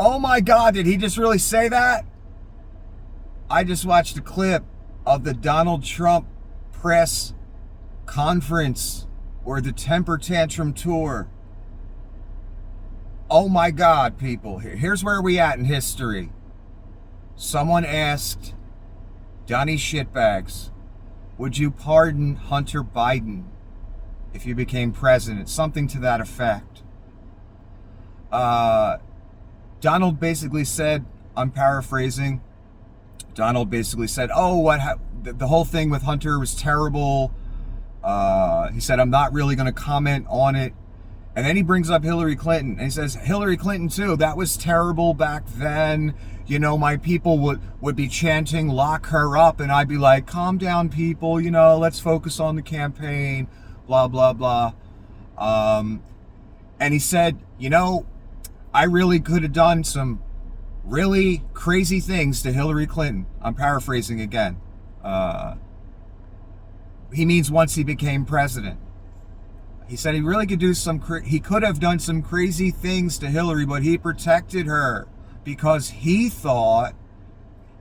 Oh my God, did he just really say that? I just watched a clip of the Donald Trump press conference or the temper tantrum tour. Oh my God, people. Here's where we at in history. Someone asked Johnny Shitbags, would you pardon Hunter Biden if you became president? Something to that effect. Donald basically said, I'm paraphrasing, Donald basically said, the whole thing with Hunter was terrible. He said, I'm not really going to comment on it. And then he brings up Hillary Clinton, and he says, Hillary Clinton too, that was terrible back then. You know, my people would be chanting, lock her up, and I'd be like, calm down, people, you know, let's focus on the campaign, blah, blah, blah. And he said, you know, I really could have done some really crazy things to Hillary Clinton. I'm paraphrasing again. He means once he became president. He said he really could do he could have done some crazy things to Hillary, but he protected her because he thought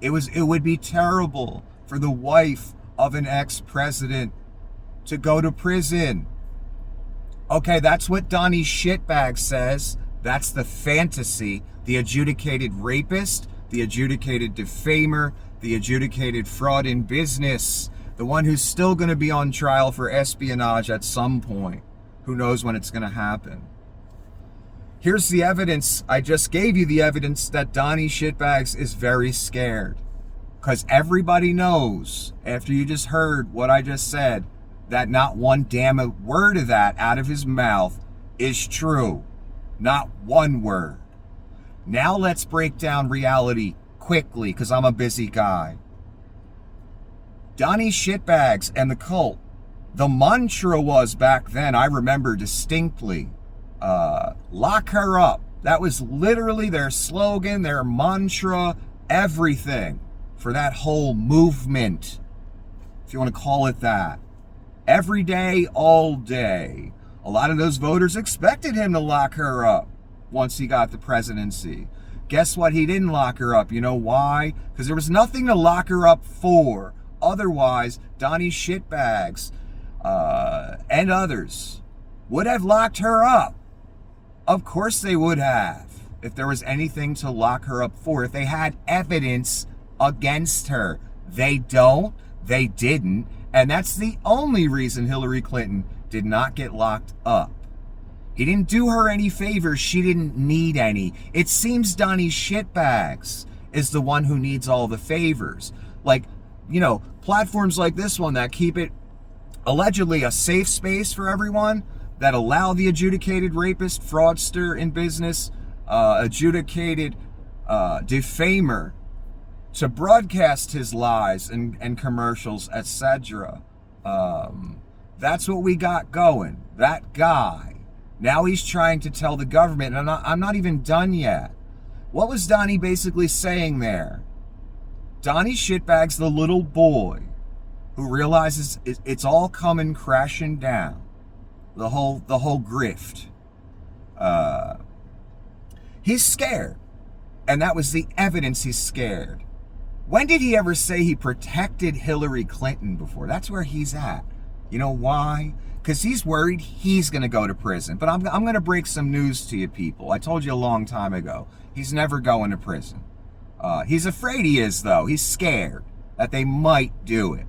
it would be terrible for the wife of an ex-president to go to prison. Okay, that's what Donnie Shitbag says. That's the fantasy. The adjudicated rapist, the adjudicated defamer, the adjudicated fraud in business, the one who's still going to be on trial for espionage at some point. Who knows when it's going to happen? Here's the evidence. I just gave you the evidence that Donnie Shitbags is very scared. Because everybody knows, after you just heard what I just said, that not one damn word of that out of his mouth is true. Not one word. Now let's break down reality quickly, because I'm a busy guy. Donnie Shitbags and the cult, the mantra was back then, I remember distinctly, lock her up. That was literally their slogan, their mantra, everything for that whole movement, if you want to call it that. Every day, all day. A lot of those voters expected him to lock her up once he got the presidency. Guess what? He didn't lock her up. You know why? Because there was nothing to lock her up for. Otherwise, Donnie Shitbags and others would have locked her up. Of course they would have. If there was anything to lock her up for. If they had evidence against her. They don't. They didn't. And that's the only reason Hillary Clinton did not get locked up. He didn't do her any favors. She didn't need any. It seems Donnie Shitbags is the one who needs all the favors. Like, you know, platforms like this one that keep it allegedly a safe space for everyone, that allow the adjudicated rapist, fraudster in business, adjudicated defamer to broadcast his lies and commercials, etc. That's what we got going. That guy. Now he's trying to tell the government, and I'm not even done yet. What was Donnie basically saying there? Donnie Shitbags, the little boy who realizes it's all coming crashing down. The whole grift. He's scared. And that was the evidence he's scared. When did he ever say he protected Hillary Clinton before? That's where he's at. You know why? Because he's worried he's going to go to prison. But I'm going to break some news to you people. I told you a long time ago. He's never going to prison. He's afraid he is, though. He's scared that they might do it.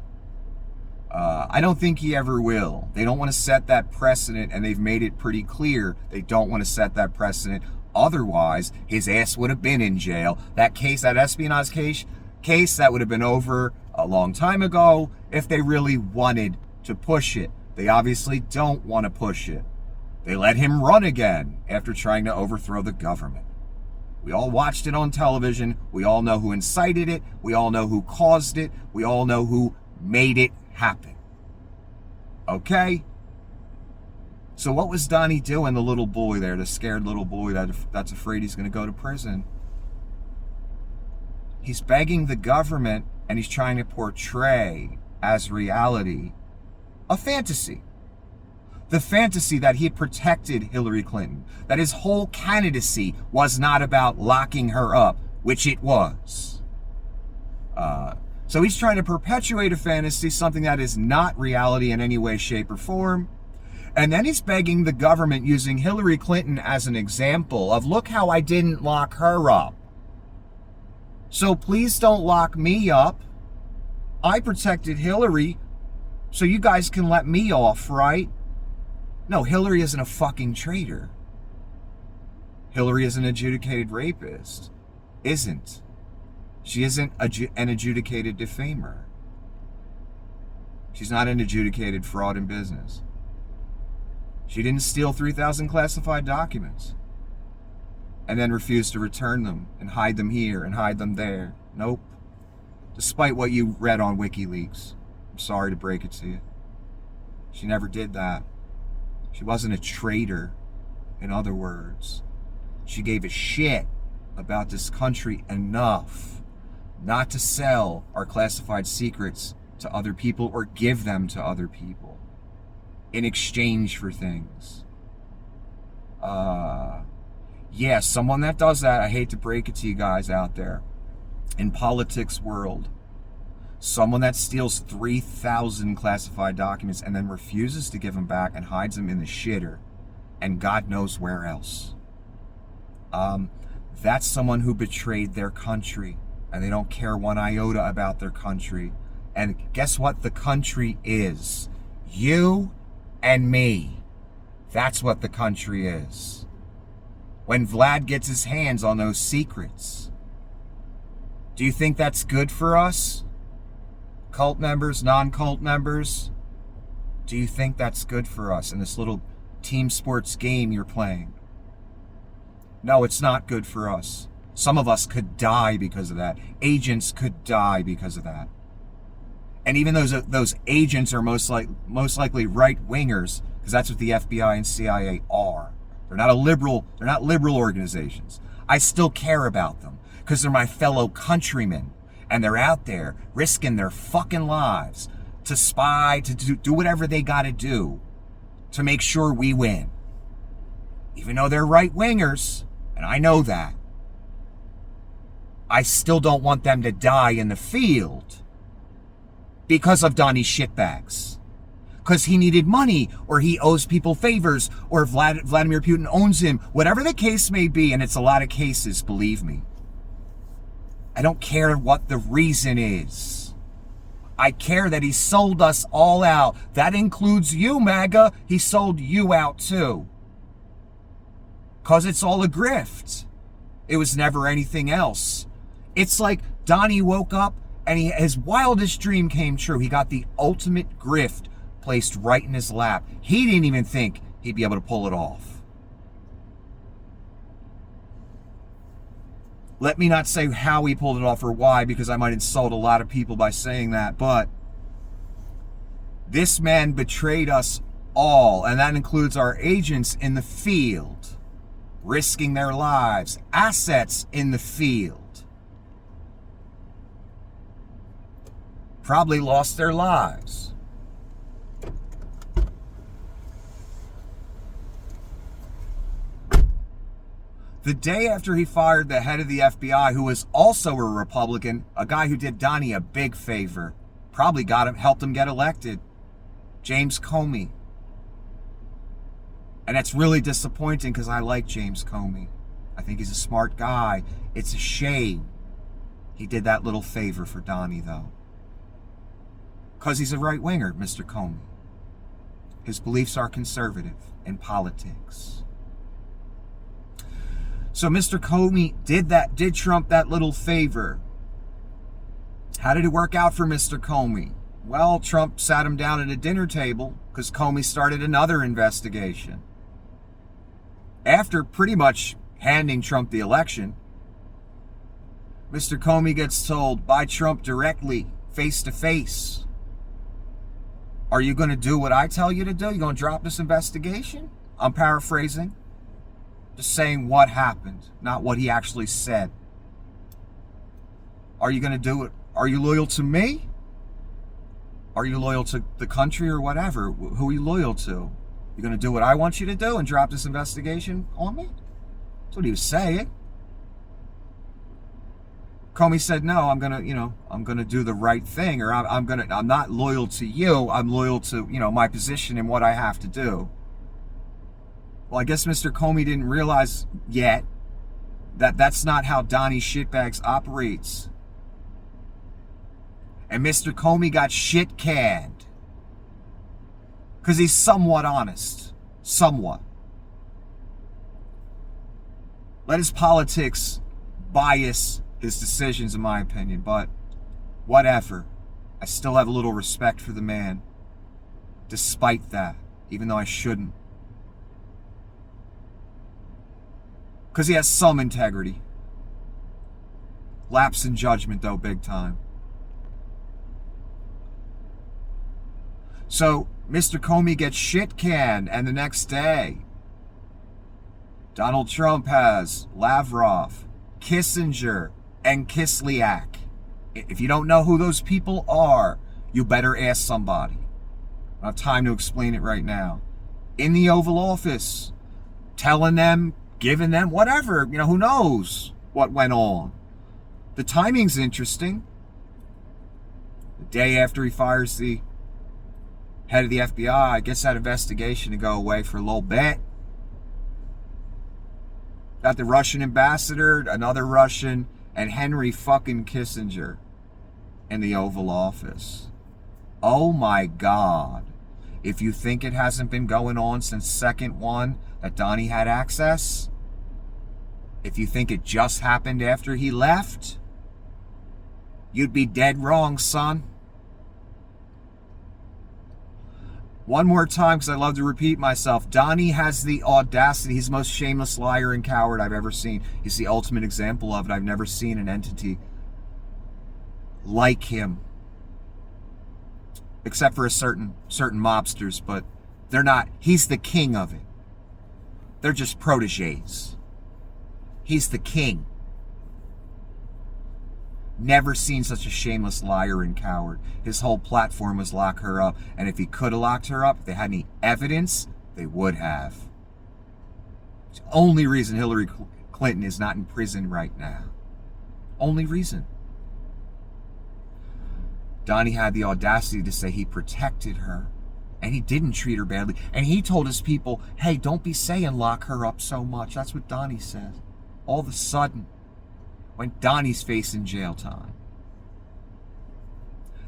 I don't think he ever will. They don't want to set that precedent, and they've made it pretty clear they don't want to set that precedent. Otherwise, his ass would have been in jail. That case, that espionage case, that would have been over a long time ago if they really wanted to push it. They obviously don't want to push it. They let him run again after trying to overthrow the government. We all watched it on television. We all know who incited it. We all know who caused it. We all know who made it happen. Okay? So what was Donnie doing, the little boy there, the scared little boy that's afraid he's going to go to prison? He's begging the government, and he's trying to portray as reality a fantasy. the fantasy that he had protected Hillary Clinton, that his whole candidacy was not about locking her up, which it was. So he's trying to perpetuate a fantasy, something that is not reality in any way, shape, or form. And then he's begging the government, using Hillary Clinton as an example of, look how I didn't lock her up. So please don't lock me up. I protected Hillary, so you guys can let me off, right? No, Hillary isn't a fucking traitor. Hillary is an adjudicated rapist. Isn't. She isn't an adjudicated defamer. She's not an adjudicated fraud in business. She didn't steal 3,000 classified documents and then refuse to return them and hide them here and hide them there. Nope. Despite what you read on WikiLeaks. I'm sorry to break it to you. She never did that. She wasn't a traitor, in other words. She gave a shit about this country enough not to sell our classified secrets to other people or give them to other people in exchange for things. Yeah, someone that does that, I hate to break it to you guys out there, in politics world, someone that steals 3,000 classified documents and then refuses to give them back and hides them in the shitter and God knows where else. That's someone who betrayed their country, and they don't care one iota about their country. And guess what the country is? You and me. That's what the country is. When Vlad gets his hands on those secrets, do you think that's good for us? Cult members, non-cult members? Do you think that's good for us in this little team sports game you're playing? No, it's not good for us. Some of us could die because of that. Agents could die because of that. And even those agents are most likely right-wingers, because that's what the FBI and CIA are. They're not liberal organizations. I still care about them because they're my fellow countrymen, and they're out there risking their fucking lives to spy, to do whatever they got to do to make sure we win. Even though they're right-wingers, and I know that, I still don't want them to die in the field because of Donnie's shitbags. Because he needed money, or he owes people favors, or Vladimir Putin owns him, whatever the case may be, and it's a lot of cases, believe me. I don't care what the reason is. I care that he sold us all out. That includes you, MAGA. He sold you out too. Because it's all a grift. It was never anything else. It's like Donnie woke up and his wildest dream came true. He got the ultimate grift placed right in his lap. He didn't even think he'd be able to pull it off. Let me not say how he pulled it off or why, because I might insult a lot of people by saying that, but this man betrayed us all, and that includes our agents in the field, risking their lives, assets in the field. Probably lost their lives. The day after he fired the head of the FBI, who was also a Republican, a guy who did Donnie a big favor, probably helped him get elected, James Comey. And that's really disappointing because I like James Comey. I think he's a smart guy. It's a shame he did that little favor for Donnie, though. Because he's a right-winger, Mr. Comey. His beliefs are conservative in politics. So Mr. Comey did Trump that little favor. How did it work out for Mr. Comey? Well, Trump sat him down at a dinner table because Comey started another investigation. After pretty much handing Trump the election, Mr. Comey gets told by Trump directly, face to face, are you going to do what I tell you to do? You going to drop this investigation? I'm paraphrasing. Just saying what happened, not what he actually said. Are you going to do it? Are you loyal to me? Are you loyal to the country or whatever? Who are you loyal to? You're going to do what I want you to do and drop this investigation on me? That's what he was saying. Comey said, no, I'm going to do the right thing, or I'm not loyal to you. I'm loyal to, my position and what I have to do. Well, I guess Mr. Comey didn't realize yet that that's not how Donnie Shitbags operates. And Mr. Comey got shit canned. Because he's somewhat honest. Somewhat. Let his politics bias his decisions, in my opinion, but whatever. I still have a little respect for the man, despite that, even though I shouldn't. Because he has some integrity. Lapse in judgment, though, big time. So, Mr. Comey gets shit canned, and the next day, Donald Trump has Lavrov, Kissinger, and Kislyak. If you don't know who those people are, you better ask somebody. I don't have time to explain it right now. In the Oval Office, telling them, giving them, whatever, who knows what went on. The timing's interesting. The day after he fires the head of the FBI, gets that investigation to go away for a little bit. Got the Russian ambassador, another Russian, and Henry fucking Kissinger in the Oval Office. Oh my God. If you think it hasn't been going on since second one that Donnie had access, if you think it just happened after he left, you'd be dead wrong, son. One more time, because I love to repeat myself. Donnie has the audacity. He's the most shameless liar and coward I've ever seen. He's the ultimate example of it. I've never seen an entity like him. Except for certain mobsters, but they're not. He's the king of it. They're just proteges. He's the king. Never seen such a shameless liar and coward. His whole platform was lock her up. And if he could have locked her up, if they had any evidence, they would have. It's the only reason Hillary Clinton is not in prison right now. Only reason. Donnie had the audacity to say he protected her. And he didn't treat her badly. And he told his people, hey, don't be saying lock her up so much. That's what Donnie says. All of a sudden, when Donnie's facing jail time.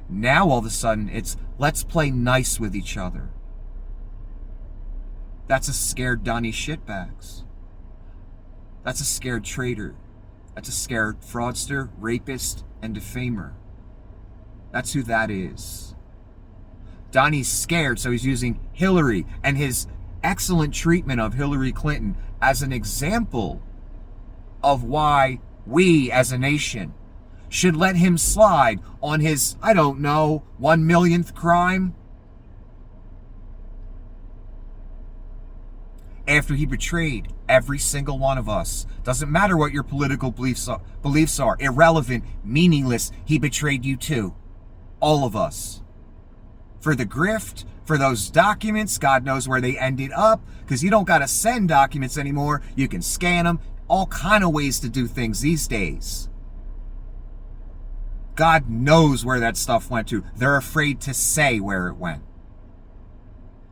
Now all of a sudden it's let's play nice with each other. That's a scared Donnie Shitbags. That's a scared traitor. That's a scared fraudster, rapist, and defamer. That's who that is. Donnie's scared, so he's using Hillary and his excellent treatment of Hillary Clinton as an example of why we as a nation should let him slide on his, 1 millionth crime. After he betrayed every single one of us. Doesn't matter what your political beliefs are. Irrelevant, meaningless. He betrayed you too. All of us. For the grift, for those documents, God knows where they ended up, because you don't got to send documents anymore. You can scan them. All kind of ways to do things these days. God knows where that stuff went to. They're afraid to say where it went.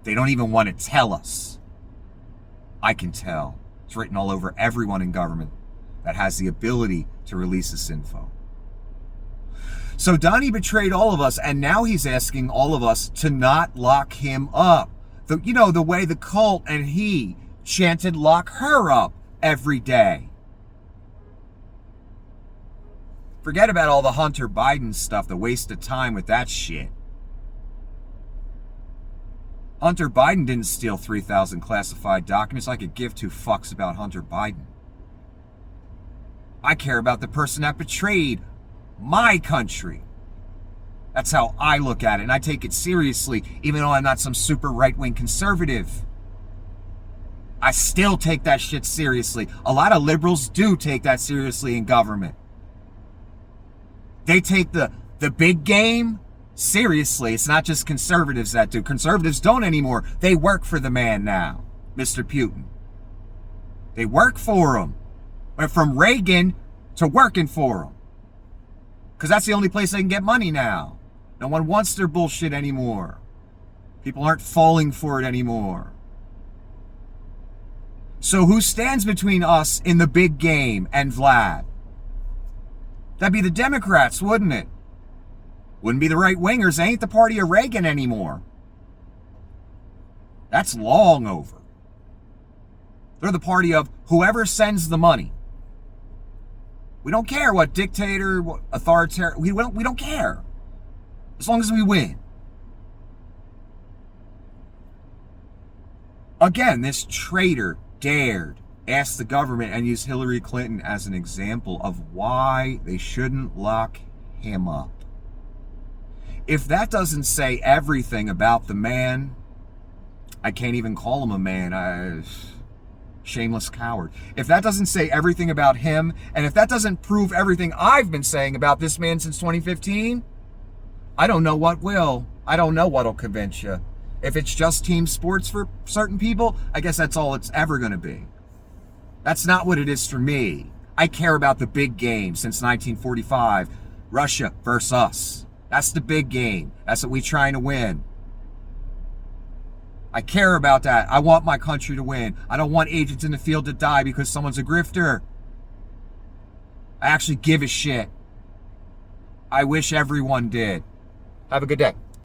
They don't even want to tell us. I can tell. It's written all over everyone in government that has the ability to release this info. So Donnie betrayed all of us, and now he's asking all of us to not lock him up. The way the cult and he chanted lock her up every day. Forget about all the Hunter Biden stuff, the waste of time with that shit. Hunter Biden didn't steal 3,000 classified documents. I could give two fucks about Hunter Biden. I care about the person that betrayed my country. That's how I look at it, and I take it seriously, even though I'm not some super right-wing conservative. I still take that shit seriously. A lot of liberals do take that seriously in government. They take the big game Seriously, it's not just conservatives that do. Conservatives don't anymore. They work for the man now, Mr. Putin. They work for him. Went from Reagan to working for him. Because that's the only place they can get money now. No one wants their bullshit anymore. People aren't falling for it anymore. So who stands between us in the big game and Vlad? That'd be the Democrats, wouldn't it? Wouldn't be the right-wingers. They ain't the party of Reagan anymore. That's long over. They're the party of whoever sends the money. We don't care what dictator, what authoritarian, we don't care. As long as we win. Again, this traitor dared ask the government and use Hillary Clinton as an example of why they shouldn't lock him up. If that doesn't say everything about the man, I can't even call him a man. Shameless coward. If that doesn't say everything about him, and if that doesn't prove everything I've been saying about this man since 2015, I don't know what will. I don't know what'll convince you. If it's just team sports for certain people, I guess that's all it's ever going to be. That's not what it is for me. I care about the big game since 1945. Russia versus us. That's the big game. That's what we're trying to win. I care about that. I want my country to win. I don't want agents in the field to die because someone's a grifter. I actually give a shit. I wish everyone did. Have a good day.